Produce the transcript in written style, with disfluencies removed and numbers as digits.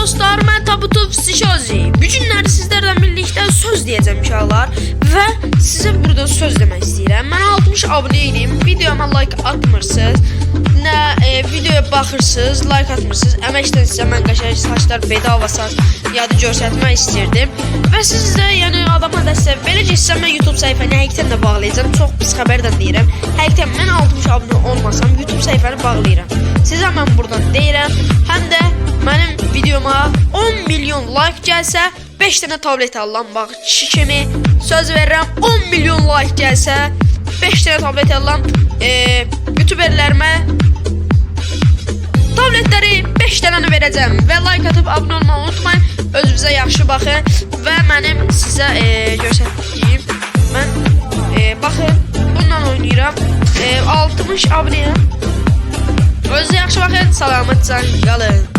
dostlar, mən Tabutov Sişozi. Bu günləri sizlərlə birlikdə söz deyəcəm uşaqlar və sizə burada söz demək istəyirəm. Mən 60 abunəyim, videoma like atmırsınız, nə videoya baxırsınız, like atmırsınız. Əməkdən sizə mən qəşəng saçlar bedava saç yadı göstərmək istirdim və siz də yəni adama dəstək belə keçsəm mən YouTube səhifəni həqiqətən də bağlayacağam. Çox pis xəbərdən deyirəm. Həqiqətən mən 60 abunə olmasam YouTube səhifəni bağlayıram. Sizə mən buradan deyirəm, həm də mənim videoma 10 milyon like gəlsə 5 dənə tablet alıram. Bax, kişi kimi söz verirəm, 10 milyon like gəlsə 5 dənə tablet alıram. YouTuberlərimə tabletləri 5 dənəni verəcəm və like atıb abunə olmağı unutmayın. Özünüzə yaxşı baxın və mənim sizə göstərdiyim mən baxın, bundan oynayıram. 60 abunəyəm. Özünüzə yaxşı baxın, salamatcan qalın.